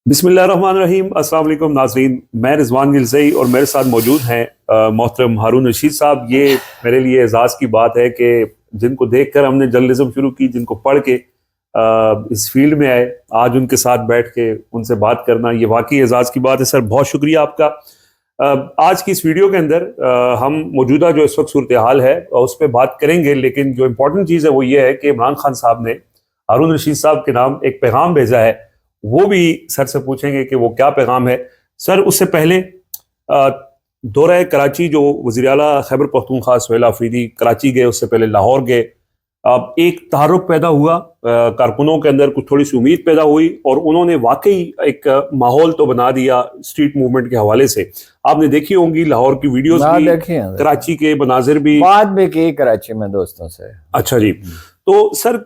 بسم اللہ الرحمن الرحیم۔ السلام علیکم ناظرین، میں رضوان گلزئی اور میرے ساتھ موجود ہیں محترم ہارون رشید صاحب۔ یہ میرے لیے اعزاز کی بات ہے کہ جن کو دیکھ کر ہم نے جرنلزم شروع کی، جن کو پڑھ کے اس فیلڈ میں آئے، آج ان کے ساتھ بیٹھ کے ان سے بات کرنا یہ واقعی اعزاز کی بات ہے۔ سر بہت شکریہ آپ کا۔ آج کی اس ویڈیو کے اندر ہم موجودہ جو اس وقت صورتحال ہے اس پہ بات کریں گے، لیکن جو امپورٹنٹ چیز ہے وہ یہ ہے کہ عمران خان صاحب نے ہارون رشید صاحب کے نام ایک پیغام بھیجا ہے، وہ بھی سر سے پوچھیں گے کہ وہ کیا پیغام ہے۔ سر اس سے پہلے دورہ کراچی جو وزیر اعلیٰ خیبر پختونخوا سہیل آفریدی کراچی گئے، اس سے پہلے لاہور گئے، ایک تحرک پیدا ہوا کارکنوں کے اندر، کچھ تھوڑی سی امید پیدا ہوئی اور انہوں نے واقعی ایک ماحول تو بنا دیا اسٹریٹ موومنٹ کے حوالے سے۔ آپ نے دیکھی ہوں گی لاہور کی ویڈیوز بھی، کراچی کے مناظر بھی، بات بھی کی کراچی میں دوستوں سے۔ اچھا جی، تو سر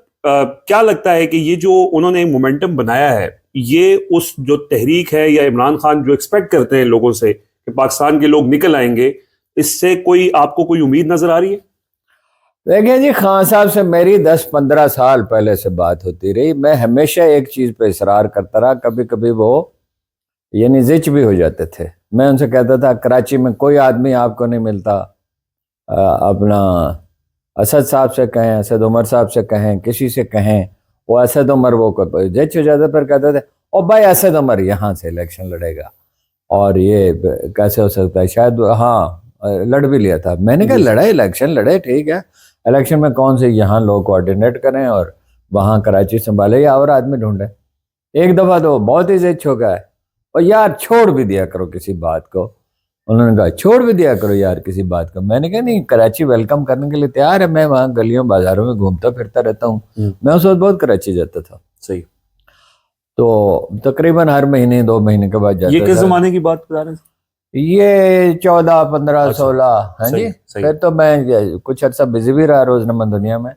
کیا لگتا ہے کہ یہ جو انہوں نے مومنٹم بنایا ہے، یہ اس جو تحریک ہے یا عمران خان جو ایکسپیکٹ کرتے ہیں لوگوں سے کہ پاکستان کے لوگ نکل آئیں گے، اس سے کوئی آپ کو کوئی امید نظر آ رہی ہے؟ دیکھیں جی، خان صاحب سے میری 10-15 سال پہلے سے بات ہوتی رہی۔ میں ہمیشہ ایک چیز پہ اصرار کرتا رہا، کبھی کبھی وہ یعنی زچ بھی ہو جاتے تھے۔ میں ان سے کہتا تھا کوئی میں کوئی آدمی آپ کو نہیں ملتا، اپنا اسد صاحب سے کہیں، اسد عمر صاحب سے کہیں، کسی سے کہیں، وہ اسد عمر وہ زچ ہو جاتا، پھر کہتے تھے او بھائی اسد عمر یہاں سے الیکشن لڑے گا اور یہ کیسے ہو سکتا ہے، شاید ہاں لڑ بھی لیا تھا۔ میں نے کہا لڑے، الیکشن لڑے، ٹھیک ہے، الیکشن میں کون سے یہاں لوگ کوآرڈینیٹ کریں اور وہاں کراچی سنبھالے یا اور آدمی ڈھونڈیں۔ ایک دفعہ تو بہت ہی زچ ہو گیا ہے، اور یار چھوڑ بھی دیا کرو کسی بات کو۔ انہوں نے کہا چھوڑ بھی دیا کرو یار کسی بات کو۔ میں نے کہا نہیں، کراچی ویلکم کرنے کے لیے تیار ہے، میں وہاں گلیوں بازاروں میں گھومتا پھرتا رہتا ہوں۔ میں اس وقت بہت کراچی جاتا تھا، صحیح، تو تقریباً ہر مہینے 2 مہینے کے بعد جاتا تھا۔ یہ کس زمانے کی بات بتا رہے ہیں؟ یہ 14 15 16 ہاں جی۔ پھر تو میں کچھ عرصہ بزی بھی رہا روزنامہ دنیا میں،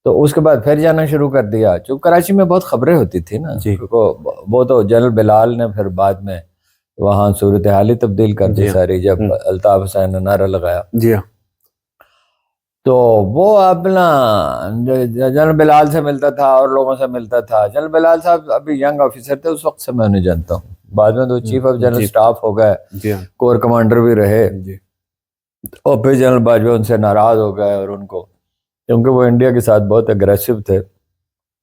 تو اس کے بعد پھر جانا شروع کر دیا، چونکہ کراچی میں بہت خبریں ہوتی تھی نا۔ وہ تو جنرل بلال نے پھر بعد میں وہاں صورتحال ہی تبدیل کر دی ساری، جب الطاف حسین نے نعرہ لگایا۔ جی ہاں، تو وہ اپنا جنرل بلال سے ملتا تھا اور لوگوں سے ملتا تھا۔ جنرل بلال صاحب ابھی ینگ آفیسر تھے اس وقت سے، میں انہیں جانتا ہوں، بعد میں تو چیف آف جنرل سٹاف ہو گئے، کور کمانڈر بھی رہے، اور پھر جنرل باجوہ ان سے ناراض ہو گئے، اور ان کو کیونکہ وہ انڈیا کے ساتھ بہت اگریسو تھے۔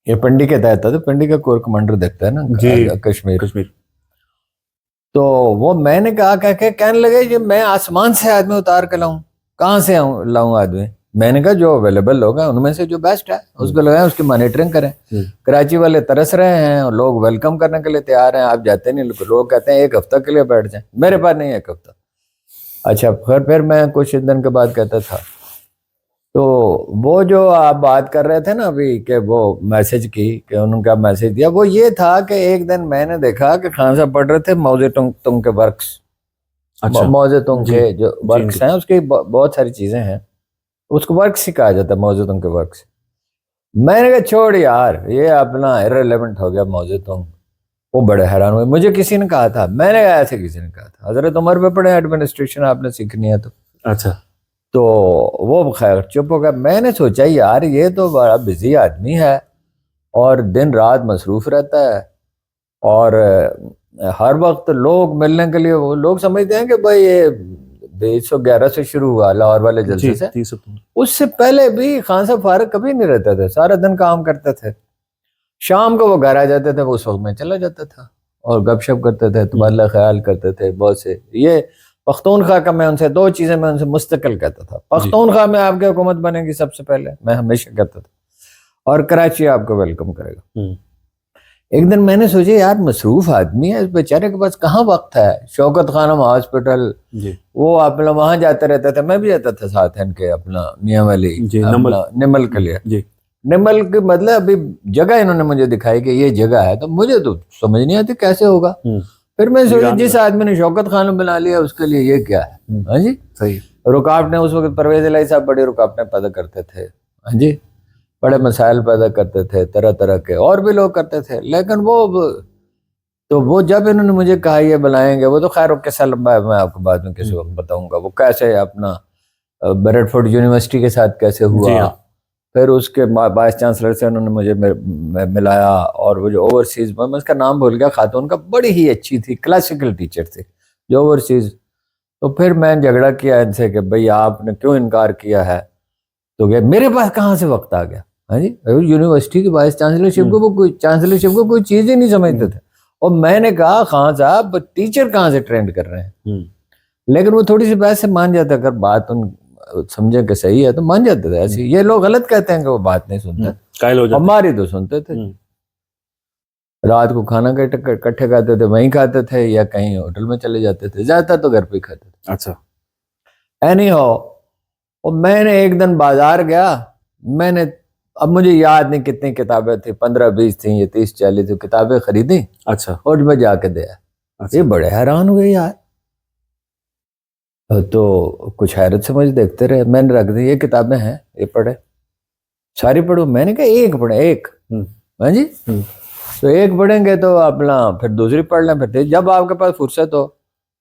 یہ پنڈی کے تحت تھا، تو پنڈی کا کور کمانڈر دیکھتا ہے نا کشمیر۔ تو وہ میں نے کہا کہ کہنے لگے کہ میں آسمان سے آدمی اتار کے لاؤں، کہاں سے لاؤں آدمی؟ میں نے کہا جو اویلیبل لوگ ہیں ان میں سے جو بیسٹ ہے اس کو لگائیں، اس کی مانیٹرنگ کریں۔ کراچی والے ترس رہے ہیں اور لوگ ویلکم کرنے کے لیے تیار ہیں، آپ جاتے نہیں، لوگ کہتے ہیں 1 ہفتہ کے لیے بیٹھ جائیں، میرے پاس نہیں 1 ہفتہ۔ اچھا پھر میں کچھ دن کے بعد کہتا تھا، تو وہ جو آپ بات کر رہے تھے نا ابھی کہ وہ میسج کی، کہ انہوں نے کیا میسج دیا، وہ یہ تھا کہ ایک دن میں نے دیکھا کہ خان صاحب پڑھ رہے تھے موزے تنگ کے ورکس، موزے تنگ کے جو ورکس ہیں اس کی بہت ساری چیزیں ہیں، اس کو ورکس ہی کہا جاتا ہے، موزے تنگ کے ورکس۔ میں نے کہا چھوڑ یار یہ اپنا ایرریلیونٹ ہو گیا موزے تنگ۔ وہ بڑے حیران ہوئے، مجھے کسی نے کہا تھا، میں نے کہا ایسے کسی نے کہا تھا، حضرت عمر پہ پڑھے ایڈمنسٹریشن آپ نے سیکھنی ہے تو۔ اچھا، تو وہ خیر چپ ہو گیا۔ میں نے سوچا یار یہ تو بڑا بزی آدمی ہے اور دن رات مصروف رہتا ہے، اور ہر وقت لوگ ملنے کے لیے، وہ لوگ سمجھتے ہیں کہ بھائی یہ 2011 سے شروع ہوا لاہور والے جلسے سے، اس سے پہلے بھی خان صاحب فارغ کبھی نہیں رہتے تھے، سارا دن کام کرتے تھے، شام کو وہ گھر آ جاتے تھے، وہ اس وقت میں چلا جاتا تھا اور گپ شپ کرتے تھے، تبادلہ خیال کرتے تھے بہت سے۔ یہ پختونخوا کا میں ان سے 2 چیزیں میں ان سے مستقل کہتا تھا، پختونخوا میں آپ کی حکومت بنے گی سب سے پہلے، میں ہمیشہ کہتا تھا، اور کراچی آپ کو ویلکم کرے گا۔ ایک دن میں نے سوچا یار مصروف آدمی ہے، اس بیچارے کے پاس کہاں وقت ہے، شوکت خانم ہاسپٹل، وہ اپنا وہاں جاتے رہتا تھا، میں بھی جاتا تھا ساتھ ان کے اپنا میاں والی نمل کے لیے۔ نمل کے مطلب ابھی جگہ انہوں نے مجھے دکھائی کہ یہ جگہ ہے، تو مجھے تو سمجھ نہیں آتی کیسے ہوگا۔ پھر میں سوچا جس آدمی نے شوکت خانم بنا لیا اس کے لیے یہ کیا ہے؟ ہاں جی، صحیح رکاوٹیں اس وقت پرویز الہی صاحب بڑی رکاوٹیں پیدا کرتے تھے، ہاں جی، بڑے مسائل پیدا کرتے تھے طرح طرح کے، اور بھی لوگ کرتے تھے، لیکن وہ جب انہوں نے مجھے کہا یہ بلائیں گے، وہ تو خیر قصہ لمبا ہے، میں آپ کو بعد میں کسی وقت بتاؤں گا، وہ کیسے اپنا بیرٹ فورڈ یونیورسٹی کے ساتھ کیسے ہوا، پھر اس کے وائس چانسلر سے انہوں نے مجھے ملایا، اور وہ جو اوورسیز، میں اس کا نام بھول گیا، خاتون کا، بڑی ہی اچھی تھی، کلاسیکل ٹیچر تھی جو اوورسیز. تو پھر میں جھگڑا کیا ان سے کہ بھئی آپ نے کیوں انکار کیا ہے؟ تو کہ میرے پاس کہاں سے وقت آ گیا. ہاں جی، یونیورسٹی کی وائس چانسلرشپ کو وہ کوئی چیز ہی نہیں سمجھتے تھے. اور میں نے کہا خان صاحب ٹیچر کہاں سے ٹرینڈ کر رہے ہیں؟ لیکن وہ تھوڑی سی بات سے مان جاتا، اگر بات ان سمجھے کہ صحیح ہے تو مان جاتے تھے. ایسی یہ لوگ غلط کہتے ہیں کہ وہ بات نہیں سنتے، ہماری تو سنتے تھے. رات کو کھانا اکٹھے کھاتے تھے، وہیں کھاتے تھے یا کہیں ہوٹل میں چلے جاتے تھے، زیادہ تر تو گھر پہ ہی کھاتے تھے. اچھا. اینی ہو، اور میں نے ایک دن بازار گیا، میں نے، اب مجھے یاد نہیں کتنی کتابیں تھیں، 15-20 تھیں یا 30-40 کتابیں خریدیں. اچھا. اور میں جا کے دیا. یہ بڑے حیران ہوئے یار. تو کچھ حیرت سے مجھے دیکھتے رہے. میں نے رکھ دی، یہ کتابیں ہیں، یہ پڑھے، ساری پڑھو. میں نے کہا ایک پڑھیں، ایک. ہاں جی. تو ایک پڑھیں گے تو اپنا پھر دوسری پڑھ لیں. پھر جب آپ کے پاس فرصت ہو،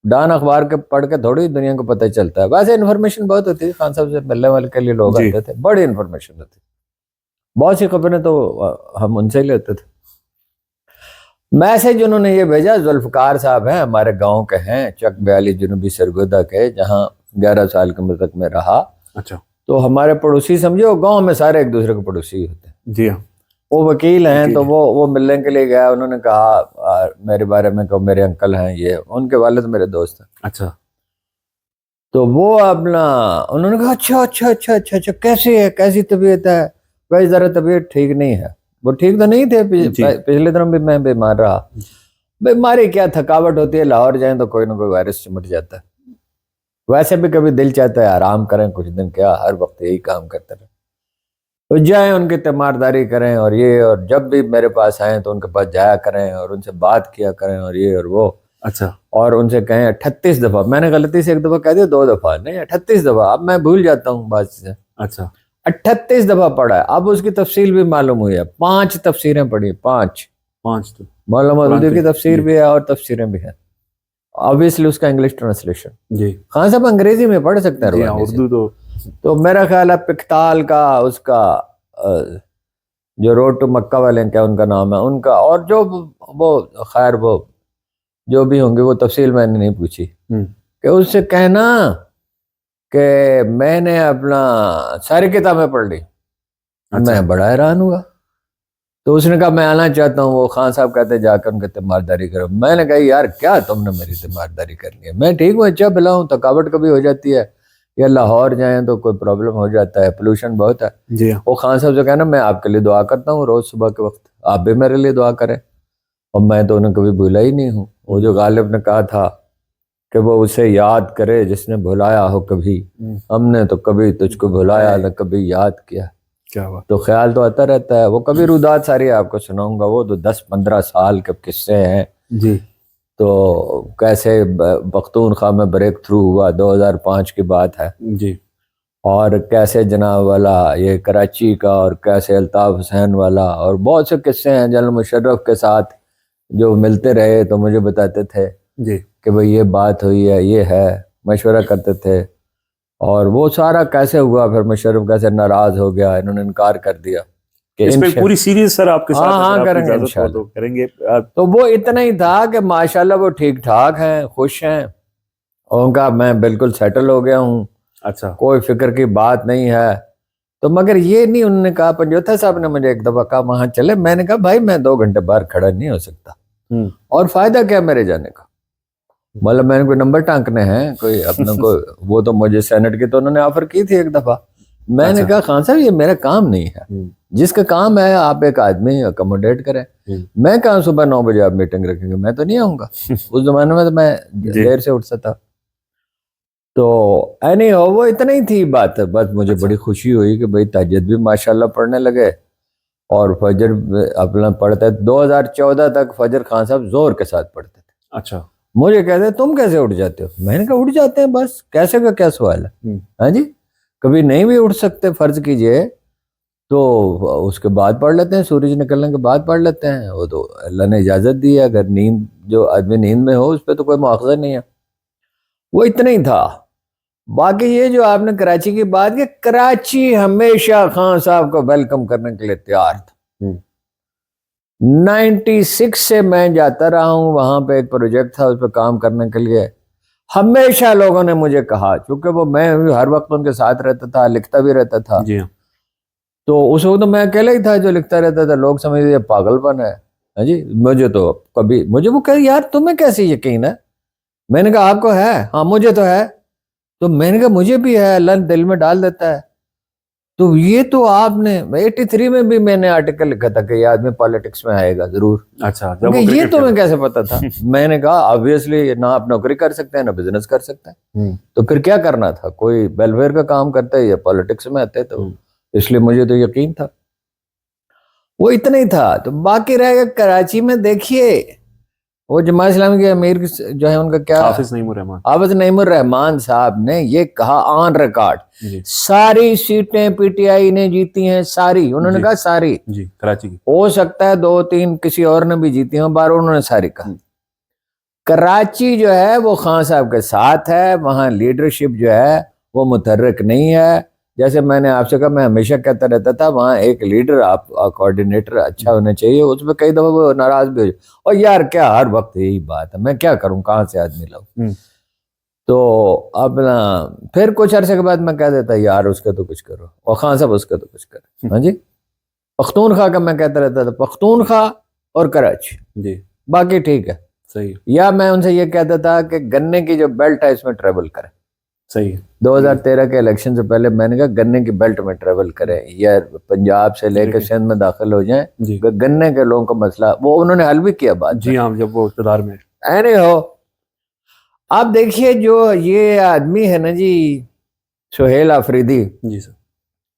ڈان اخبار کے پڑھ کے تھوڑی دنیا کو پتہ چلتا ہے. ویسے انفارمیشن بہت ہوتی ہے، خان صاحب سے ملنے والے کے لیے لوگ آتے تھے، بڑی انفارمیشن ہوتی. بہت سی خبریں تو ہم ان سے ہی لیتے تھے. میسج انہوں نے یہ بھیجا، ذوالفقار صاحب ہیں، ہمارے گاؤں کے ہیں، چک 42 جنوبی سرگودا کے، جہاں 11 سال کی عمر تک میں رہا. اچھا. تو ہمارے پڑوسی سمجھو، گاؤں میں سارے ایک دوسرے کے پڑوسی ہوتے ہیں. جی ہاں. وہ وکیل ہیں، تو وہ ملنے کے لیے گیا. انہوں نے کہا میرے بارے میں کہ میرے انکل ہیں، یہ ان کے والد میرے دوست ہیں. اچھا. تو وہ اپنا انہوں نے کہا اچھا اچھا اچھا اچھا اچھا کیسی ہے، کیسی طبیعت ہے؟ بھائی ذرا طبیعت ٹھیک نہیں ہے. وہ ٹھیک تو نہیں تھے، پچھلے دنوں بھی میں بیمار رہا. بیماری کیا، تھکاوٹ ہوتی ہے، لاہور جائیں تو کوئی نہ کوئی وائرس چمٹ جاتا ہے. ویسے بھی کبھی دل چاہتا ہے آرام کریں کچھ دن، کیا ہر وقت یہی کام کرتے رہے. تو جائیں ان کی تیمارداری کریں، اور یہ، اور جب بھی میرے پاس آئیں تو ان کے پاس جایا کریں اور ان سے بات کیا کریں، اور یہ اور وہ. اچھا. اور ان سے کہیں 38 دفعہ، میں نے غلطی سے ایک دفعہ کہہ دیا، 2 دفعہ نہیں، 38 دفعہ. اب میں بھول جاتا ہوں بات سے. اچھا. 38 دفعہ پڑھا ہے. اب اس کی تفصیل بھی معلوم ہوئی ہے، 5 تفسیریں پڑھی، 5 مولانا مودودی کی تفسیر بھی ہے اور تفسیریں بھی ہیں. obviously اس کا انگلش ٹرانسلیشن. جی. خان صاحب انگریزی میں پڑھ سکتے ہیں، اردو تو میرا خیال ہے پکتال کا، اس کا جو روڈ ٹو مکہ والے کیا ان کا نام ہے ان کا، اور جو وہ خیر وہ جو بھی ہوں گے وہ تفصیل میں نے نہیں پوچھی، کہ اس سے کہنا کہ میں نے اپنا ساری کتابیں پڑھ لی. میں بڑا حیران ہوا. تو اس نے کہا میں آنا چاہتا ہوں. وہ خان صاحب کہتے جا کر ان کی تیمارداری کرو. میں نے کہا یار کیا تم نے میری تیمارداری کرنی ہے؟ میں ٹھیک ہوں، اچھا بھلا ہوں، تھکاوٹ کبھی ہو جاتی ہے، یا لاہور جائیں تو کوئی پرابلم ہو جاتا ہے، پولوشن بہت ہے. جی. وہ خان صاحب سے کہنا میں آپ کے لیے دعا کرتا ہوں روز صبح کے وقت، آپ بھی میرے لیے دعا کریں. اور میں تو انہیں کبھی بھولا ہی نہیں ہوں. وہ جو غالب نے کہا تھا کہ وہ اسے یاد کرے جس نے بھلایا ہو کبھی، ہم نے تو کبھی تجھ کو بھلایا نہ کبھی یاد کیا. کیا بات. تو خیال تو آتا رہتا ہے. وہ کبھی رودات ساری آپ کو سناؤں گا، وہ تو 10-15 سال کے قصے ہیں. جی. تو کیسے پختونخوا میں بریک تھرو ہوا، 2005 کی بات ہے. جی. اور کیسے جناب والا یہ کراچی کا، اور کیسے الطاف حسین والا، اور بہت سے قصے ہیں. جنرل مشرف کے ساتھ جو ملتے رہے تو مجھے بتاتے تھے جی کہ بھئی یہ بات ہوئی ہے، یہ ہے، مشورہ کرتے تھے. اور وہ سارا کیسے ہوا، پھر مشرف کیسے ناراض ہو گیا، انہوں نے انکار کر دیا کہ اس میں پوری سیریز سر آپ کے ساتھ. ہاں کریں گے انشاءاللہ. کریں گے. تو وہ اتنا ہی تھا کہ ماشاءاللہ وہ ٹھیک ٹھاک ہیں، خوش ہیں، اور ان کا میں بالکل سیٹل ہو گیا ہوں. اچھا. کوئی فکر کی بات نہیں ہے. تو مگر یہ نہیں، انہوں نے کہا، پنجوتھا صاحب نے مجھے ایک دفعہ کہا وہاں چلے. میں نے کہا بھائی میں 2 گھنٹے باہر کھڑا نہیں ہو سکتا، اور فائدہ کیا میرے جانے کا، مطلب میں نے کوئی نمبر ٹانکنے ہیں کوئی اپنا کوئی. وہ تو مجھے سینٹ کی تو انہوں نے آفر کی تھی ایک دفعہ. میں نے کہا خان صاحب یہ میرا کام نہیں ہے، جس کا کام ہے آپ ایک آدمی اکوموڈیٹ کریں. میں کہاں صبح 9 بجے آپ میٹنگ رکھیں گے، میں تو نہیں آؤں گا. اس زمانے میں تو میں دیر سے اٹھتا تھا. تو اینی ہو وہ اتنا ہی تھی بات. بس مجھے بڑی خوشی ہوئی کہ بھئی تہجد بھی ماشاءاللہ پڑھنے لگے، اور فجر اپنا پڑھتے. 2014 تک فجر خان صاحب زور کے ساتھ پڑھتے تھے. اچھا. مجھے کہتے تم کیسے اٹھ جاتے ہو؟ میں نے کہا اٹھ جاتے ہیں، بس کیسے کا کیا سوال ہے. ہاں جی. کبھی نہیں بھی اٹھ سکتے فرض کیجئے تو اس کے بعد پڑھ لیتے ہیں، سورج نکلنے کے بعد پڑھ لیتے ہیں. وہ تو اللہ نے اجازت دی ہے. اگر نیند، جو آدمی نیند میں ہو اس پہ تو کوئی مواخذہ نہیں ہے. وہ اتنا ہی تھا. باقی یہ جو آپ نے کراچی کی بات کی، کراچی ہمیشہ خان صاحب کو ویلکم کرنے کے لیے تیار تھا. 96 سے میں جاتا رہا ہوں وہاں پہ، ایک پروجیکٹ تھا اس پہ کام کرنے کے لیے. ہمیشہ لوگوں نے مجھے کہا، چونکہ وہ میں ہر وقت ان کے ساتھ رہتا تھا، لکھتا بھی رہتا تھا. جی تو اس وقت میں اکیلا ہی تھا جو لکھتا رہتا تھا. لوگ سمجھتے یہ پاگل پن ہے. ہاں جی، مجھے تو کبھی مجھے وہ کہ یار تمہیں کیسے یقین ہے؟ میں نے کہا آپ کو ہے؟ ہاں مجھے تو ہے. تو میں نے کہا مجھے بھی ہے، اللہ دل میں ڈال دیتا ہے. تو یہ تو آپ نے 83 میں بھی میں نے آرٹیکل لکھا تھا کہ یہ آدمی پالیٹکس میں آئے گا ضرور. اچھا، یہ تمہیں کیسے پتا تھا؟ میں نے کہا آبویسلی نہ آپ نوکری کر سکتے ہیں نہ بزنس کر سکتے ہیں، تو پھر کیا کرنا تھا؟ کوئی ویلفیئر کا کام کرتے یا پالیٹکس میں آتے. تو اس لیے مجھے تو یقین تھا. وہ اتنا ہی تھا. تو باقی رہ گیا کراچی میں. دیکھیے وہ جماعت اسلامی کے امیر جو ہے ان کا کیا، حافظ نعیم الرحمان صاحب نے یہ کہا آن ریکارڈ، ساری سیٹیں پی ٹی آئی نے جیتی ہیں ساری. انہوں نے کہا ساری. جی کراچی کی ہو سکتا ہے 2-3 کسی اور نے بھی جیتی ہیں، بار انہوں نے ساری کہا. کراچی جو ہے وہ خان صاحب کے ساتھ ہے. وہاں لیڈرشپ جو ہے وہ متحرک نہیں ہے. جیسے میں نے آپ سے کہا، میں ہمیشہ کہتا رہتا تھا وہاں ایک لیڈر، آپ کوآرڈینیٹر اچھا ہونا چاہیے. اس میں کئی دفعہ وہ ناراض بھی ہو جائے، اور یار کیا ہر وقت یہی بات ہے، میں کیا کروں، کہاں سے آدمی لاؤں. تو اپنا پھر کچھ عرصے کے بعد میں کہہ دیتا یار اس کا تو کچھ کرو، اور خان صاحب اس کا تو کچھ کرو. ہاں جی، پختونخوا کا میں کہتا رہتا تھا، پختونخوا اور کراچی جی باقی ٹھیک ہے. صحیح. یا میں ان سے یہ کہتا تھا کہ گنے کی جو بیلٹ ہے اس میں ٹریول کریں. صحیح. 2013 کے الیکشن سے پہلے میں نے کہا گنے کی بیلٹ میں ٹریول کریں، یا پنجاب سے لے کے سندھ میں داخل ہو جائیں. گنے کے لوگوں کا مسئلہ وہ انہوں نے حل بھی کیا بات. جی ہاں، جب وہ اقتدار میں اینی ہو. آپ دیکھیے جو یہ آدمی ہے نا جی سہیل آفریدی، جی سر،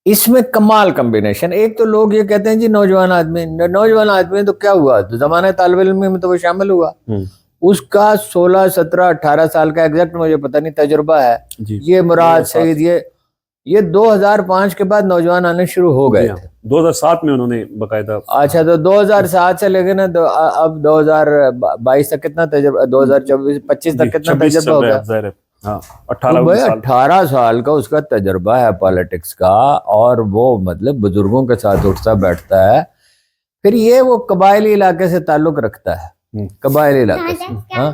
اس میں کمال کمبینیشن. ایک تو لوگ یہ کہتے ہیں جی نوجوان آدمی تو کیا ہوا، تو زمانہ طالب علم میں تو وہ شامل ہوا. اس کا 16 17 18 سال کا ایگزیکٹ مجھے پتہ نہیں تجربہ ہے. یہ مراد سعید یہ 2005 کے بعد نوجوان آنے شروع ہو گئے تھے. 2007 میں انہوں نے باقاعدہ. اچھا، تو 2007 سے لے کے نا اب 2022 تک کتنا تجربہ، 2024-25 تک کتنا تجربہ ہو گیا. 18 سال کا اس کا تجربہ ہے پالیٹکس کا، اور وہ مطلب بزرگوں کے ساتھ اٹھتا بیٹھتا ہے. پھر یہ وہ قبائلی علاقے سے تعلق رکھتا ہے، قبائلی علاقے سے. ہاں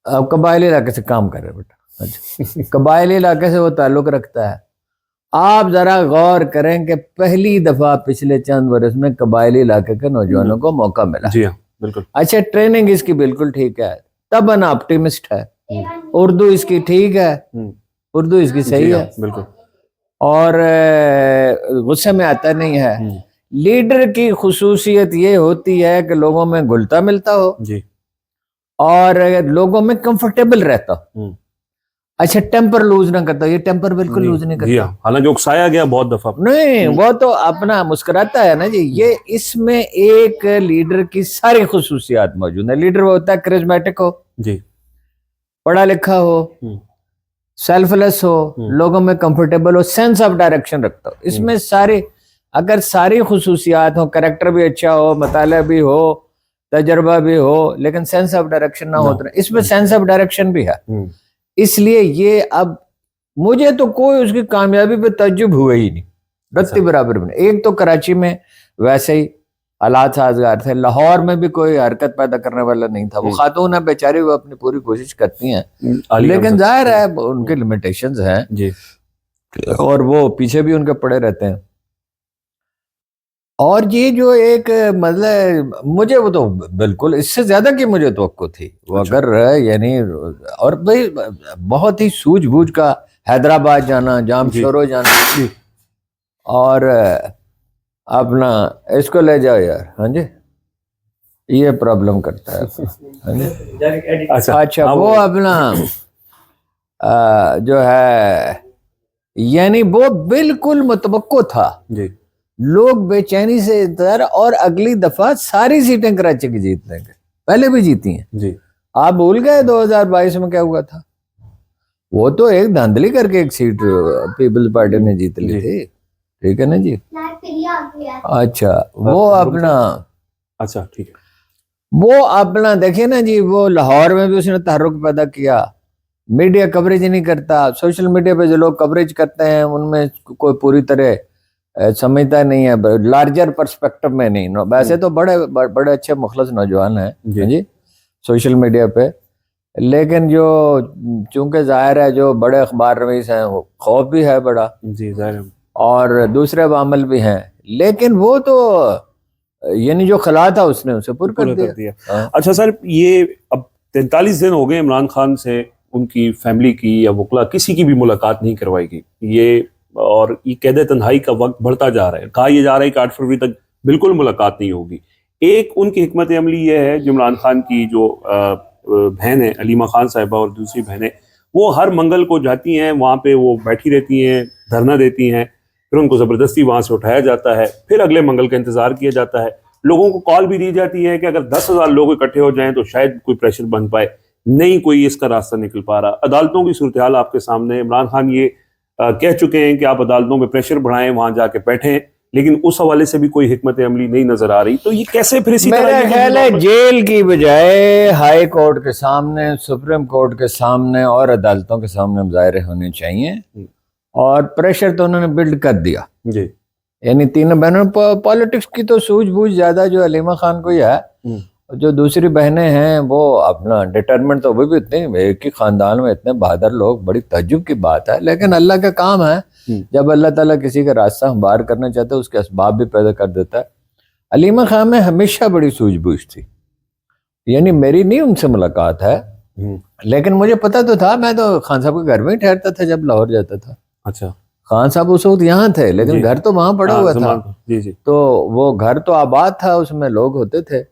اب قبائلی علاقے سے کام کر رہے بیٹا. اچھا، قبائلی علاقے سے وہ تعلق رکھتا ہے. آپ ذرا غور کریں کہ پہلی دفعہ پچھلے چند برس میں قبائلی علاقے کے نوجوانوں کو موقع ملا. جی ہاں بالکل. اچھا، ٹریننگ اس کی بالکل ٹھیک ہے، تب آپٹیمسٹ ہے. اردو اس کی ٹھیک ہے، اردو اس کی صحیح ہے بالکل، اور غصے میں آتا نہیں ہے. لیڈر کی خصوصیت یہ ہوتی ہے کہ لوگوں میں گھلتا ملتا ہو جی، اور لوگوں میں کمفرٹیبل رہتا ہو. اچھا، ٹیمپر لوز نہ کرتا. یہ ٹیمپر بالکل لوز نہیں کرتا. حالانکہ اکسایا گیا بہت دفعہ. نہیں، وہ تو اپنا مسکراتا ہے نا جی. یہ اس میں ایک لیڈر کی ساری خصوصیات موجود ہیں. لیڈر وہ ہوتا ہے کرزمیٹک ہو جی، پڑھا لکھا ہو، سیلف لیس ہو، لوگوں میں comfortable who, sense of direction رکھتا ہو. اس میں سارے اگر ساری خصوصیات ہوں، کریکٹر بھی اچھا ہو، مطالعہ بھی ہو، تجربہ بھی ہو، لیکن سینس آف ڈائریکشن نہ ہوتا. اس میں سینس آف ڈائریکشن بھی ہے. اس لیے یہ اب مجھے تو کوئی اس کی کامیابی پہ تعجب ہوا ہی نہیں، رتی برابر میں. ایک تو کراچی میں ویسے ہی حالات سازگار تھے، لاہور میں بھی کوئی حرکت پیدا کرنے والا نہیں تھا. وہ خاتون ہے بیچاری، وہ اپنی پوری کوشش کرتی ہیں، لیکن ظاہر ہے ان کے لمیٹیشنز ہیں جی، اور وہ پیچھے بھی ان کے پڑے رہتے ہیں. اور یہ جو ایک مطلب مجھے وہ تو بالکل اس سے زیادہ کی مجھے توقع تھی وہ، اگر یعنی اور بھائی بہت ہی سوجھ بوجھ کا حیدرآباد جانا، جام شورو جانا، اور اپنا اس کو لے جاؤ یار. ہاں جی، یہ پرابلم کرتا ہے. اچھا، وہ اپنا جو ہے یعنی وہ بالکل متوقع تھا. جی، لوگ بے چینی سے انتظار. اور اگلی دفعہ ساری سیٹیں کراچی کی جیتنے کے، پہلے بھی جیتی ہیں. جی، آپ بھول گئے 2022 میں کیا ہوا تھا؟ وہ تو ایک دھاندلی کر کے ایک سیٹ پیپلز پارٹی نے جیت لی تھی. ٹھیک ہے نا جی. اچھا، وہ اپنا اچھا ٹھیک ہے، وہ اپنا دیکھیں نا جی، وہ لاہور میں بھی اس نے تحرک پیدا کیا. میڈیا کوریج نہیں کرتا. سوشل میڈیا پہ جو لوگ کوریج کرتے ہیں ان میں کوئی پوری طرح سمجھتا نہیں ہے, لارجر پرسپیکٹو میں نہیں. ویسے تو بڑے اچھے مخلص نوجوان ہیں جی سوشل میڈیا پہ, لیکن جو چونکہ ظاہر ہے جو بڑے اخبار نویس ہیں وہ خوف بھی ہے بڑا جی ظاہر ہے, اور دوسرے عوامل بھی ہیں, لیکن وہ تو یعنی جو خلا تھا اس نے اسے پر کر دیا. اچھا سر, یہ اب 43 دن ہو گئے عمران خان سے ان کی فیملی کی یا وکلا کسی کی بھی ملاقات نہیں کروائی گئی, یہ اور یہ قید تنہائی کا وقت بڑھتا جا رہا ہے. کہا یہ جا رہا ہے کہ 8 فروری تک بالکل ملاقات نہیں ہوگی. ایک ان کی حکمت عملی یہ ہے کہ عمران خان کی جو بہن ہے علیمہ خان صاحبہ اور دوسری بہنیں, وہ ہر منگل کو جاتی ہیں وہاں پہ, وہ بیٹھی رہتی ہیں, دھرنا دیتی ہیں, پھر ان کو زبردستی وہاں سے اٹھایا جاتا ہے, پھر اگلے منگل کا انتظار کیا جاتا ہے. لوگوں کو کال بھی دی جاتی ہے کہ اگر 10,000 لوگ اکٹھے ہو جائیں تو شاید کوئی پریشر بن پائے. نہیں کوئی اس کا راستہ نکل پا رہا. عدالتوں کی صورتحال آپ کے سامنے, عمران خان یہ کہہ چکے ہیں کہ آپ عدالتوں میں پریشر بڑھائیں, وہاں جا کے بیٹھیں, لیکن اس حوالے سے بھی کوئی حکمت عملی نہیں نظر آ رہی. تو یہ کیسے پھر اسی طرح میرا خیال ہے جیل کی بجائے ہائی کورٹ کے سامنے, سپریم کورٹ کے سامنے اور عدالتوں کے سامنے مظاہرے ہونے چاہیے, اور پریشر تو انہوں نے بلڈ کر دیا جی. یعنی تینوں بہنوں. پالیٹکس کی تو سوجھ بوجھ زیادہ جو علیمہ خان کو ہی ہے, جو دوسری بہنیں ہیں وہ اپنا ڈٹرمنٹ, تو وہ بھی اتنے ایک ہی خاندان میں اتنے بہادر لوگ, بڑی تعجب کی بات ہے, لیکن اللہ کا کام ہے. جب اللہ تعالیٰ کسی کا راستہ ہموار کرنا چاہتا ہے اس کے اسباب بھی پیدا کر دیتا ہے. علیمہ خان میں ہمیشہ بڑی سوجھ بوجھ تھی, یعنی میری نہیں ان سے ملاقات ہے, لیکن مجھے پتا تو تھا. میں تو خان صاحب کے گھر میں ہی ٹھہرتا تھا جب لاہور جاتا تھا. اچھا, خان صاحب اس وقت یہاں تھے لیکن گھر تو وہاں پڑا ہوا تھا. تو وہ گھر تو آباد تھا, اس میں لوگ ہوتے تھے.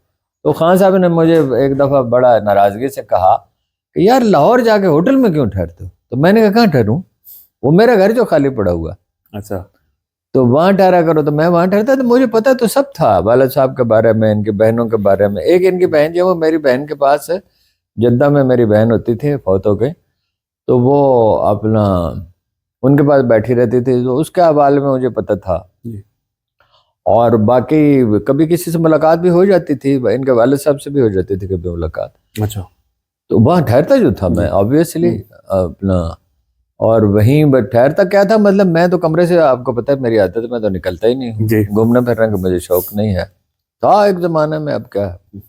تو خان صاحب نے مجھے ایک دفعہ بڑا ناراضگی سے کہا کہ یار لاہور جا کے ہوٹل میں کیوں ٹھہرتے ہو؟ تو میں نے کہا کہاں ٹھہروں, وہ میرا گھر جو خالی پڑا ہوا. اچھا, تو وہاں ٹھہرا کرو. تو میں وہاں ٹھہرتا, تو مجھے پتا تو سب تھا والد صاحب کے بارے میں, ان کی بہنوں کے بارے میں. ایک ان کی بہن جو وہ میری بہن کے پاس ہے, جدہ میں میری بہن ہوتی تھی فوت ہو گئی, تو وہ اپنا ان کے پاس بیٹھی رہتی تھی, تو اس کے حوالے میں مجھے پتا تھا. اور باقی کبھی کسی سے ملاقات بھی ہو جاتی تھی, ان کے والد صاحب سے بھی ہو جاتی تھی کبھی ملاقات. اچھا, تو وہاں ٹھہرتا جو تھا میں آبویسلی اپنا, اور وہیں ٹھہرتا کیا تھا, مطلب میں تو کمرے سے, آپ کو پتہ ہے میری عادت ہے, میں تو نکلتا ہی نہیں ہوں, گھومنے پھرنے کا مجھے شوق نہیں ہے, تھا ایک زمانے میں, اب کیا ہے.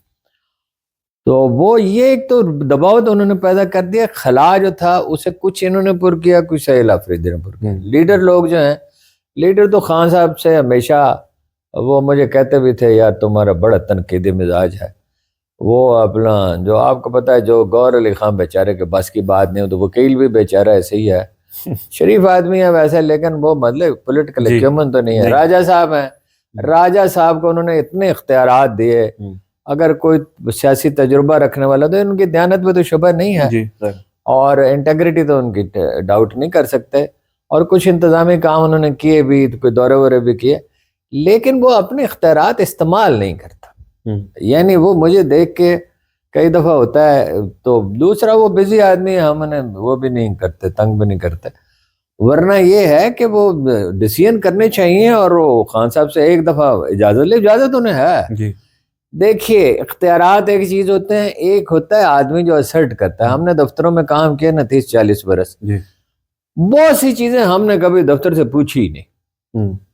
تو وہ یہ ایک تو دباؤ تو انہوں نے پیدا کر دیا. خلا جو تھا اسے کچھ انہوں نے پر کیا, کچھ سہیل آفریدی نے پر کیا. لیڈر لوگ جو ہیں, لیڈر تو خان صاحب سے ہمیشہ وہ مجھے کہتے بھی تھے یار تمہارا بڑا تنقیدی مزاج ہے. وہ اپنا جو آپ کو پتا ہے, جو گور علی خان بیچارے کے بس کی بات نہیں ہو, تو وکیل بھی بیچارہ ایسے ہی ہے, شریف آدمی ہے ویسے, لیکن وہ مطلب پولیٹیکل ایکیومن تو نہیں ہے. راجہ صاحب ہیں, راجہ صاحب کو انہوں نے اتنے اختیارات دیے, اگر کوئی سیاسی تجربہ رکھنے والا تو ان کی دیانت میں تو شبہ نہیں ہے, اور انٹیگریٹی تو ان کی ڈاؤٹ نہیں کر سکتے. اور کچھ انتظامی کام انہوں نے کیے بھی, کوئی دورے وورے بھی کیے, لیکن وہ اپنے اختیارات استعمال نہیں کرتا. یعنی وہ مجھے دیکھ کے کئی دفعہ ہوتا ہے. تو دوسرا وہ بزی آدمی ہے, ہم نے وہ بھی نہیں کرتے, تنگ بھی نہیں کرتے. ورنہ یہ ہے کہ وہ ڈیسیژن کرنے چاہیے, اور وہ خان صاحب سے ایک دفعہ اجازت لے, اجازت انہیں ہے. دیکھیے اختیارات ایک چیز ہوتے ہیں, ایک ہوتا ہے آدمی جو اسرٹ کرتا ہے. ہم نے دفتروں میں کام کیا نا 30-40 برس, بہت سی چیزیں ہم نے کبھی دفتر سے پوچھی ہی نہیں.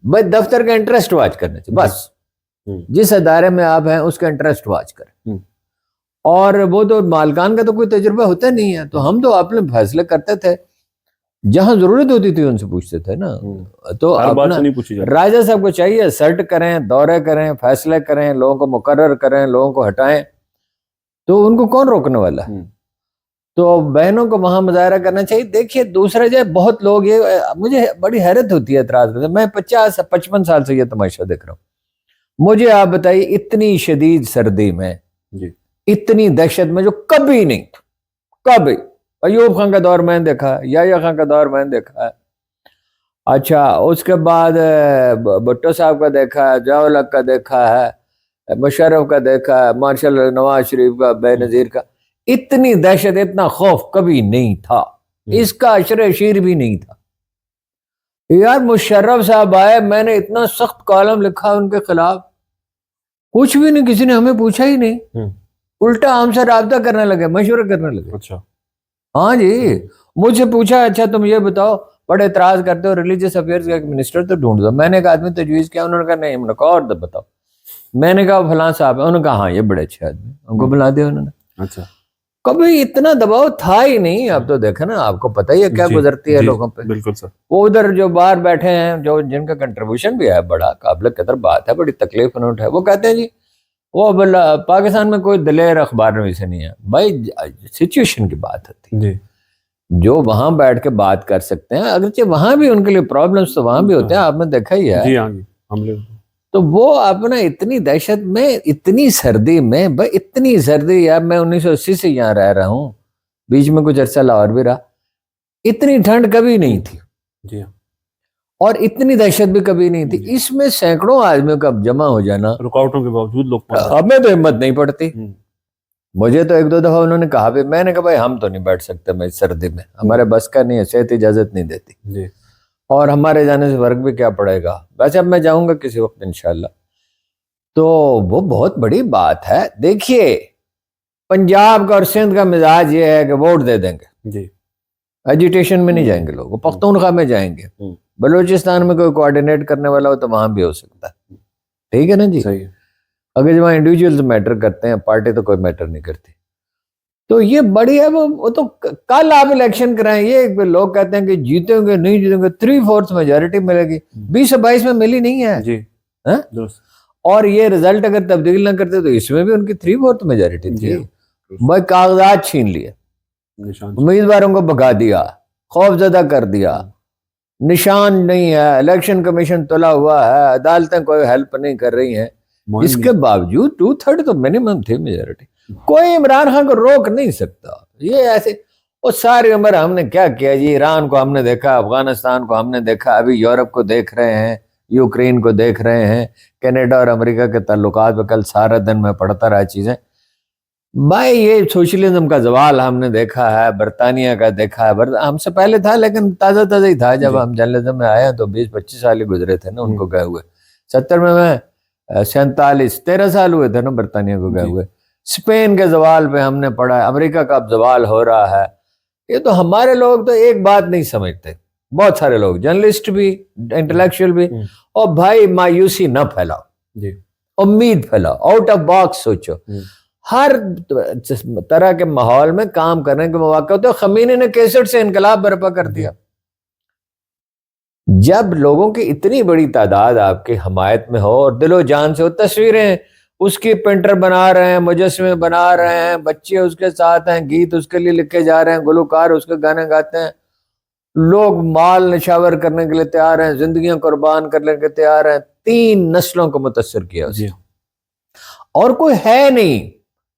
بس دفتر کا انٹرسٹ واچ کرنے سے, بس جس ادارے میں آپ ہیں اس کا انٹرسٹ واچ کریں. اور وہ تو مالکان کا تو کوئی تجربہ ہوتا نہیں ہے, تو ہم تو اپنے فیصلے کرتے تھے, جہاں ضرورت ہوتی تھی ان سے پوچھتے تھے نا. تو راجہ صاحب کو چاہیے سرٹ کریں, دورے کریں, فیصلے کریں, لوگوں کو مقرر کریں, لوگوں کو ہٹائیں, تو ان کو کون روکنے والا ہے. تو بہنوں کو وہاں مظاہرہ کرنا چاہیے. دیکھیے دوسرا جو بہت لوگ, یہ مجھے بڑی حیرت ہوتی ہے اعتراض کرتے. میں 50-55 سال سے یہ تماشا دیکھ رہا ہوں. مجھے آپ بتائیے اتنی شدید سردی میں, اتنی دہشت میں جو کبھی نہیں تھا, کبھی. ایوب خان کا دور میں نے دیکھا, یحییٰ خان کا دور میں نے دیکھا ہے. اچھا اس کے بعد بھٹو صاحب کا دیکھا ہے, ضیاء الحق کا دیکھا ہے, مشرف کا دیکھا ہے, مارشل نواز شریف کا, بے نظیر کا. اتنی دہشت, اتنا خوف کبھی نہیں تھا. اس کا عشر اشیر بھی نہیں تھا. یار مشرف صاحب آئے, میں نے اتنا سخت کالم لکھا ان کے خلاف, کچھ بھی نہیں, کسی نے ہمیں پوچھا ہی نہیں, الٹا ہم سے رابطہ کرنے لگے, مشورہ کرنے لگے. اچھا, ہاں جی مجھ سے پوچھا اچھا تم یہ بتاؤ بڑے اعتراض کرتے ہو ریلیجیس افیئرز کا ایک منسٹر تو ڈھونڈ دو. میں نے ایک آدمی تجویز کیا, انہوں نے کہا نہیں. میں نے کہا اور بتاؤ. میں نے کہا فلاں صاحب ہے, انہوں نے کہا ہاں یہ بڑے اچھے آدمی, ان کو بلا دیا انہوں نے. اچھا کبھی اتنا دباؤ تھا ہی نہیں. اب تو دیکھیں نا, آپ کو پتہ ہی ہے کیا گزرتی ہے لوگوں پہ. بالکل سر. وہ ادھر جو باہر بیٹھے ہیں جو جن کا کنٹریبیوشن بھی ہے بڑا قابل قدر بات ہے, بڑی تکلیف نوٹ ہے, وہ کہتے ہیں جی وہ پاکستان میں کوئی دلیر اخبار نویس نہیں ہے. بھائی سچویشن کی بات ہوتی ہے, جو وہاں بیٹھ کے بات کر سکتے ہیں, اگرچہ وہاں بھی ان کے لیے پرابلمس تو وہاں بھی ہوتے ہیں, آپ نے دیکھا ہی ہے. جی ہاں جی حملے. تو وہ اپنا اتنی دہشت میں, اتنی سردی میں, بھائی اتنی سردی, یار میں 1980 سے یہاں رہ رہا ہوں, بیچ میں کچھ عرصہ لاہور بھی رہا, اتنی ٹھنڈ کبھی نہیں تھی. جی اور اتنی دہشت بھی کبھی نہیں تھی. اس میں سینکڑوں آدمیوں کا جمع ہو جانا, رکاوٹوں کے باوجود لوگ, ہمیں تو ہمت نہیں پڑتی. مجھے تو ایک دو دفعہ انہوں نے کہا بھی, میں نے کہا بھائی ہم تو نہیں بیٹھ سکتے میں اس سردی میں, ہمارے بس کا نہیں ہے, صحت اجازت نہیں دیتی, اور ہمارے جانے سے فرق بھی کیا پڑے گا. ویسے اب میں جاؤں گا کسی وقت انشاءاللہ. تو وہ بہت بڑی بات ہے. دیکھیے پنجاب کا اور سندھ کا مزاج یہ ہے کہ ووٹ دے دیں گے, جی ایجیٹیشن میں نہیں جائیں گے لوگ, پختونخوا میں جائیں گے. بلوچستان میں کوئی کوآرڈینیٹ کرنے والا ہو تو وہاں بھی ہو سکتا ہے, ٹھیک ہے نا جی. صحیح. اگر جب انڈیویجولز میٹر کرتے ہیں, پارٹی تو کوئی میٹر نہیں کرتی. تو یہ بڑی ہے. وہ تو کل آپ الیکشن کرائیں, یہ لوگ کہتے ہیں کہ جیتیں گے نہیں جیتیں گے, 3/4 میجورٹی ملے گی, 2022 میں ملی نہیں ہے جی. اور یہ رزلٹ اگر تبدیل نہ کرتے تو اس میں بھی ان کی 3/4 میجورٹی تھی. بھائی کاغذات چھین لیے, امیدواروں کو بھگا دیا, خوف زدہ کر دیا, نشان نہیں ہے, الیکشن کمیشن تلا ہوا ہے, عدالتیں کوئی ہیلپ نہیں کر رہی ہیں. اس کے باوجود 2/3 تو منیمم تھی میجورٹی. کوئی عمران خان کو روک نہیں سکتا. یہ ایسے وہ ساری عمر ہم نے کیا کیا جی, ایران کو ہم نے دیکھا, افغانستان کو ہم نے دیکھا, ابھی یورپ کو دیکھ رہے ہیں, یوکرین کو دیکھ رہے ہیں, کینیڈا اور امریکہ کے تعلقات پہ کل سارا دن میں پڑھتا رہا چیزیں. بھائی یہ سوشلزم کا زوال ہم نے دیکھا ہے, برطانیہ کا دیکھا ہے, ہم سے پہلے تھا لیکن تازہ تازہ ہی تھا. جب ہم جرنلزم میں آئے تو 20-25 سال ہی گزرے تھے نا ان کو گئے ہوئے. 70 میں 47 13 سال ہوئے تھے نا برطانیہ کو گئے ہوئے. اسپین کے زوال پہ ہم نے پڑھا ہے, امریکہ کا اب زوال ہو رہا ہے. یہ تو ہمارے لوگ تو ایک بات نہیں سمجھتے, بہت سارے لوگ, جرنلسٹ بھی, انٹلیکچوئل بھی. اور بھائی مایوسی نہ پھیلاؤ, امید پھیلاؤ, آؤٹ آف باکس سوچو. ہر طرح کے ماحول میں کام کرنے کے مواقع ہوتے ہیں. خمینی نے 61 سے انقلاب برپا کر دیا. جب لوگوں کی اتنی بڑی تعداد آپ کی حمایت میں ہو اور دل و جان سے ہو, تصویریں اس کی پرنٹر بنا رہے ہیں, مجسمے بنا رہے ہیں, بچے اس کے ساتھ ہیں, گیت اس کے لیے لکھے جا رہے ہیں, گلوکار اس کے گانے گاتے ہیں, لوگ مال نشاور کرنے کے لیے تیار ہیں, زندگیاں قربان کرنے کے تیار ہیں. 3 نسلوں کو متاثر کیا اس نے. اور کوئی ہے نہیں,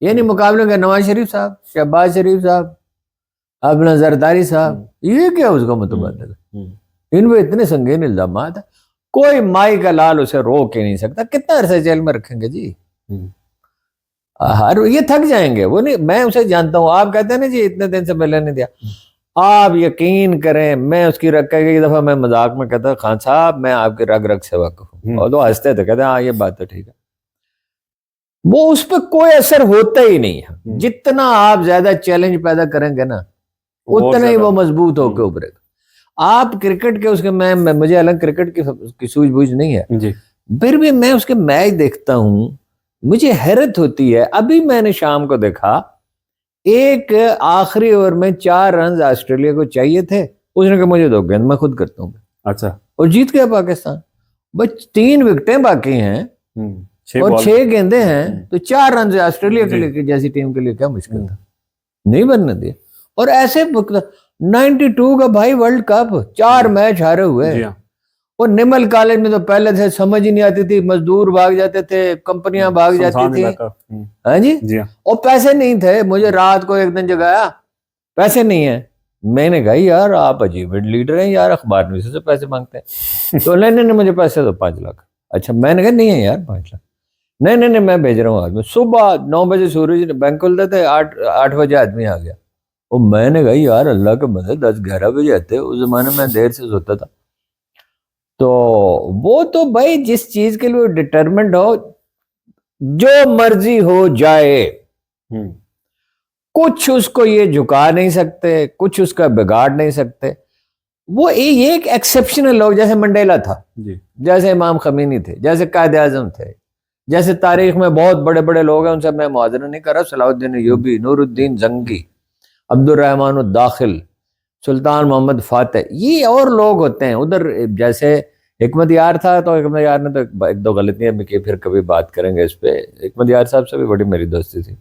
یعنی مقابلے کے نواز شریف صاحب, شہباز شریف صاحب, اپنا زرداری صاحب, یہ کیا اس کا متبادل ہے. ان میں اتنے سنگین الزامات ہیں, کوئی مائی کا لال اسے روک ہی نہیں سکتا. کتنا عرصہ جیل میں رکھیں گے جی, یہ تھک جائیں گے. وہ نہیں, میں اسے جانتا ہوں. آپ کہتے ہیں نا جی اتنے دن سے ملنے نہیں دیا, آپ یقین کریں میں اس کی کئی دفعہ میں مذاق میں کہتا خان صاحب میں آپ کی رگ رگ سے واقف ہوں, اور وہ ہنستے تھے, کہتے ہیں ہاں یہ بات تو ٹھیک ہے. وہ اس پہ کوئی اثر ہوتا ہی نہیں ہے. جتنا آپ زیادہ چیلنج پیدا کریں گے نا اتنا ہی وہ مضبوط ہو کے ابھرے گا. آپ کرکٹ کے اس کے, میں مجھے الگ کرکٹ کی سوجھ بوجھ نہیں ہے, پھر بھی میں اس کے میچ دیکھتا ہوں, مجھے حیرت ہوتی ہے. ابھی میں نے شام کو دیکھا, ایک آخری اوور میں 4 رنز آسٹریلیا کو چاہیے تھے, اس نے کہا مجھے 2 گیند میں خود کرتا ہوں. اچھا, اور جیت گیا پاکستان. بس 3 وکٹیں باقی ہیں اور 6 گیندیں ہیں, تو 4 رنز آسٹریلیا کے لیے جیسی ٹیم کے لیے کیا مشکل تھا, نہیں بننے دیا. اور ایسے 92 کا بھائی ورلڈ کپ 4 میچ ہارے ہوئے. اور نمل کالج میں تو پہلے سے سمجھ ہی نہیں آتی تھی, مزدور بھاگ جاتے تھے, کمپنیاں بھاگ جاتی تھی, ہاں جی, اور پیسے نہیں تھے. مجھے رات کو ایک دن جگایا, پیسے نہیں ہیں. میں نے کہا یار آپ عجیب لیڈر ہیں یار, اخبار نویسوں سے پیسے مانگتے ہیں. تو نہیں مجھے پیسے دو 5 لاکھ. اچھا, میں نے کہا نہیں ہے یار 5 لاکھ. نہیں میں بھیج رہا ہوں آدمی. صبح 9 بجے سورج بینک کھلتے تھے, 8 بجے آدمی آ گیا. اور میں نے کہا یار اللہ کے بندے 10-11 بجے آتے, اس زمانے میں دیر سے سوتا تھا. تو وہ تو بھائی جس چیز کے لیے ڈٹرمنٹ ہو, جو مرضی ہو جائے, کچھ اس کو یہ جھکا نہیں سکتے, کچھ اس کا بگاڑ نہیں سکتے. وہ ایک ایکسیپشنل لوگ, جیسے منڈیلا تھا, جیسے امام خمینی تھے, جیسے قائد اعظم تھے, جیسے تاریخ میں بہت بڑے بڑے لوگ ہیں, ان سے میں موازنہ نہیں کر رہا, صلاح الدین ایوبی, نور الدین زنگی, عبد الرحمن الداخل, سلطان محمد فاتح, یہ اور لوگ ہوتے ہیں. ادھر جیسے حکمت یار تھا, تو حکمت یار نے تو ایک دو غلطیاں بھی کی, پھر کبھی بات کریں گے اس پہ. حکمت یار صاحب سے بھی بڑی میری دوستی تھی,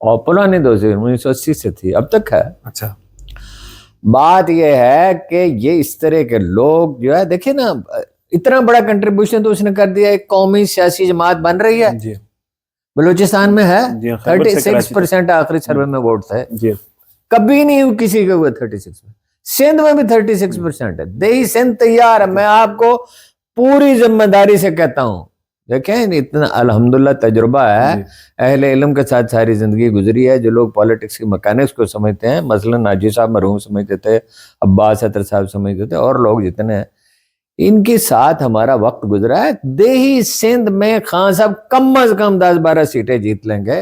اور پرانی دوستی 1980 سے تھی, اب تک ہے. اچھا, بات یہ ہے کہ یہ اس طرح کے لوگ جو ہے, دیکھیں نا, اتنا بڑا کنٹریبیوشن تو اس نے کر دیا, ایک قومی سیاسی جماعت بن رہی ہے. جی, بلوچستان میں ہے 36% آخری سروے میں ووٹ ہے. جی, کبھی نہیں ہوئی کسی کے ہوئے 36 میں. سندھ میں بھی 36% ہے. دیہی سندھ تیار ہے, میں آپ کو پوری ذمہ داری سے کہتا ہوں. دیکھیں اتنا الحمدللہ تجربہ ہے, اہل علم کے ساتھ ساری زندگی گزری ہے, جو لوگ پالیٹکس کی مکینکس کو سمجھتے ہیں, مثلا ناجی صاحب مرحوم سمجھتے تھے, عباس عطر صاحب سمجھتے تھے, اور لوگ جتنے ہیں, ان کے ساتھ ہمارا وقت گزرا ہے. دیہی سندھ میں خان صاحب کم از کم 10-12 سیٹیں جیت لیں گے,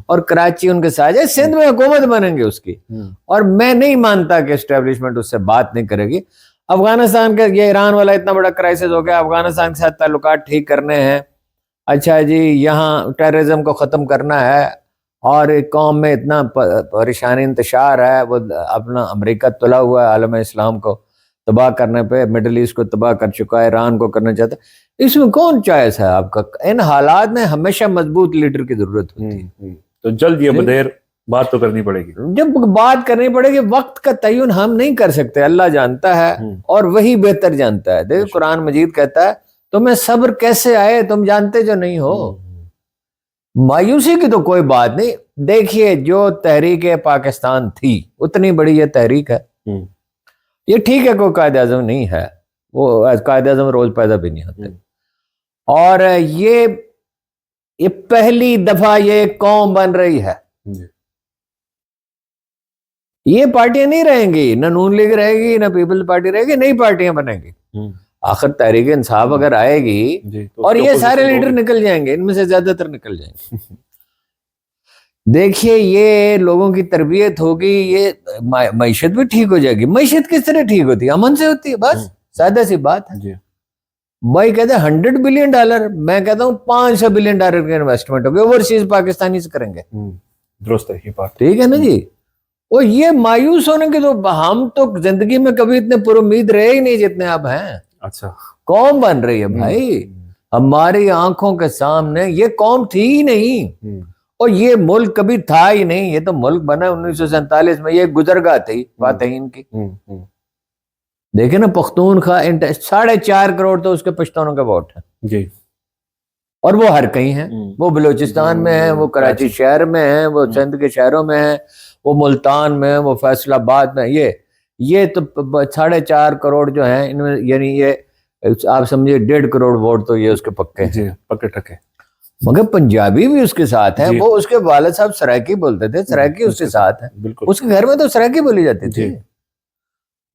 اور کراچی ان کے ساتھ ہے, سندھ میں حکومت بنیں گے اس کی. اور میں نہیں مانتا کہ اسٹیبلشمنٹ اس سے بات نہیں کرے گی. افغانستان کا یہ ایران والا اتنا بڑا کرائسس ہو گیا, افغانستان کے ساتھ تعلقات ٹھیک کرنے ہیں, اچھا جی یہاں ٹیررزم کو ختم کرنا ہے, اور ایک قوم میں اتنا پریشانی انتشار ہے, وہ اپنا امریکہ تلا ہوا ہے عالم اسلام کو تباہ کرنے پہ, مڈل ایسٹ کو تباہ کر چکا ہے, ایران کو کرنا چاہتا ہے. اس میں کون چوائس ہے آپ کا؟ ان حالات میں ہمیشہ مضبوط لیڈر کی ضرورت ہوتی ہے. تو جلد یا بدیر بات تو کرنی پڑے گی. جب بات کرنی پڑے گی, وقت کا تعین ہم نہیں کر سکتے, اللہ جانتا ہے اور وہی بہتر جانتا ہے. دیکھ قرآن مجید کہتا ہے تمہیں صبر کیسے آئے, تم جانتے جو نہیں ہو. مایوسی کی تو کوئی بات نہیں. دیکھیے جو تحریک پاکستان تھی, اتنی بڑی یہ تحریک ہے, یہ ٹھیک ہے کوئی قائد اعظم نہیں ہے, وہ قائد اعظم روز پیدا بھی نہیں ہوتے, اور یہ پہلی دفعہ یہ قوم بن رہی ہے. یہ پارٹیاں نہیں رہیں گی, نہ نون لیگ رہے گی, نہ پیپلز پارٹی رہے گی, نئی پارٹیاں بنیں گی. آخر تحریک انصاف اگر آئے گی اور یہ سارے لیڈر نکل جائیں گے, ان میں سے زیادہ تر نکل جائیں گے. دیکھیے یہ لوگوں کی تربیت ہوگی, یہ معیشت بھی ٹھیک ہو جائے گی. معیشت کس طرح ٹھیک ہوتی ہے؟ امن سے ہوتی ہے, بس سادہ سی بات ہے. بھائی کہتے ہیں $100 بلین, میں کہتا ہوں $500 بلین کی انویسٹمنٹ ہوگی, اوورسیز پاکستانی سے کریں گے. درست ہے یہ بات, ٹھیک ہے نا جی. اور یہ مایوس ہونے کے تو ہم تو زندگی میں کبھی اتنے پر امید رہے ہی نہیں جتنے اب ہیں. اچھا, قوم بن رہی ہے بھائی ہماری آنکھوں کے سامنے. یہ قوم تھی ہی نہیں, اور یہ ملک کبھی تھا ہی نہیں. یہ تو ملک بنا 1947 میں, یہ گزرگاہ تھی فاتحین کی. دیکھیں نا پختونخوا 4.5 کروڑ تو اس کے پشتونوں کے ووٹ ہیں جی, اور وہ ہر کہیں ہیں. وہ بلوچستان میں ہیں, وہ کراچی شہر میں ہیں, وہ سندھ کے شہروں میں ہیں, وہ ملتان میں, وہ فیصل آباد میں. یہ تو 4.5 کروڑ جو ہیں ان میں, یعنی یہ آپ سمجھے 1.5 کروڑ ووٹ تو یہ اس کے پکے ہیں. جی, پکے ٹکے. مگر پنجابی بھی اس کے ساتھ ہیں. وہ اس کے والد صاحب سرائکی بولتے تھے, سرائکی اس کے ساتھ ہیں. اس کے گھر میں تو سرائکی بولی جاتی تھی.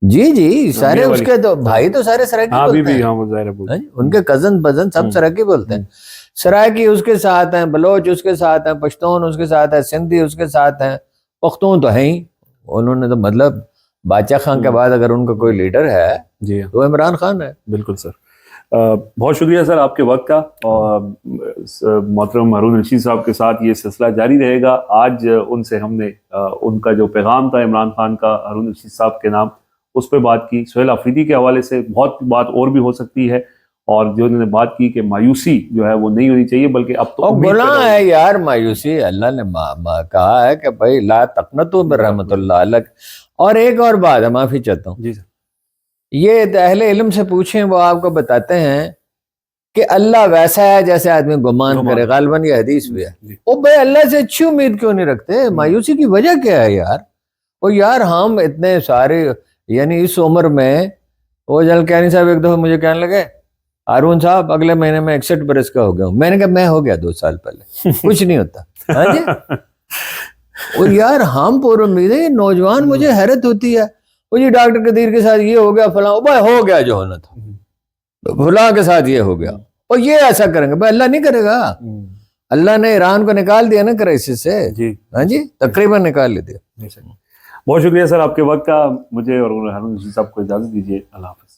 جی سارے اس کے تو بھائی تو سارے سرائکی بولتے ہیں, ان کے کزن بزن سب سرائکی بولتے ہیں. سرائکی اس کے ساتھ ہیں, بلوچ اس کے ساتھ ہیں, پشتون اس کے ساتھ ہیں, سندھی اس کے ساتھ ہیں, پختون تو ہیں ہی. انہوں نے تو مطلب بادشاہ خان کے بعد اگر ان کا کوئی لیڈر ہے جی تو عمران خان ہے. بالکل سر, بہت شکریہ سر آپ کے وقت کا. اور محترم ہارون رشید صاحب کے ساتھ یہ سلسلہ جاری رہے گا. آج ان سے ہم نے ان کا جو پیغام تھا عمران خان کا ہارون رشید صاحب کے نام, اس پہ بات کی. سہیل آفریدی کے حوالے سے بہت بات اور بھی ہو سکتی ہے, اور جو انہوں نے بات کی کہ مایوسی جو ہے وہ نہیں ہونی چاہیے, بلکہ اب تو گناہ ہے یار مایوسی. اللہ نے کہا ہے کہ بھائی لا تقنطوا من رحمت اللہ علیک. اور ایک اور بات ہے, معافی چاہتا ہوں, جی سر, یہ اہل علم سے پوچھیں, وہ آپ کو بتاتے ہیں کہ اللہ ویسا ہے جیسے آدمی گمان کرے. غالباً یہ حدیث بھی ہے. وہ بھائی اللہ سے اچھی امید کیوں نہیں رکھتے؟ مایوسی کی وجہ کیا ہے یار؟ وہ یار ہم اتنے سارے, یعنی اس عمر میں, وہ جنرل کیانی صاحب ایک دفعہ مجھے کہنے لگے ہارون صاحب اگلے مہینے میں 61 برس کا ہو گیا ہوں. میں نے کہا میں ہو گیا 2 سال پہلے, کچھ نہیں ہوتا. ہاں جی. اور یار ہم پر امید ہے. نوجوان مجھے حیرت ہوتی ہے, وہ جی ڈاکٹر قدیر کے ساتھ یہ ہو گیا, فلاں بھائی ہو گیا جو ہونا تھا, فلاں کے ساتھ یہ ہو گیا, اور یہ ایسا کریں گے. بھائی اللہ نہیں کرے گا. اللہ نے ایران کو نکال دیا نا کرائسس سے. جی ہاں جی, تقریباً نکال دیا. بہت شکریہ سر آپ کے وقت کا. مجھے اور ہارون رشید صاحب کو اجازت دیجیے. اللہ حافظ.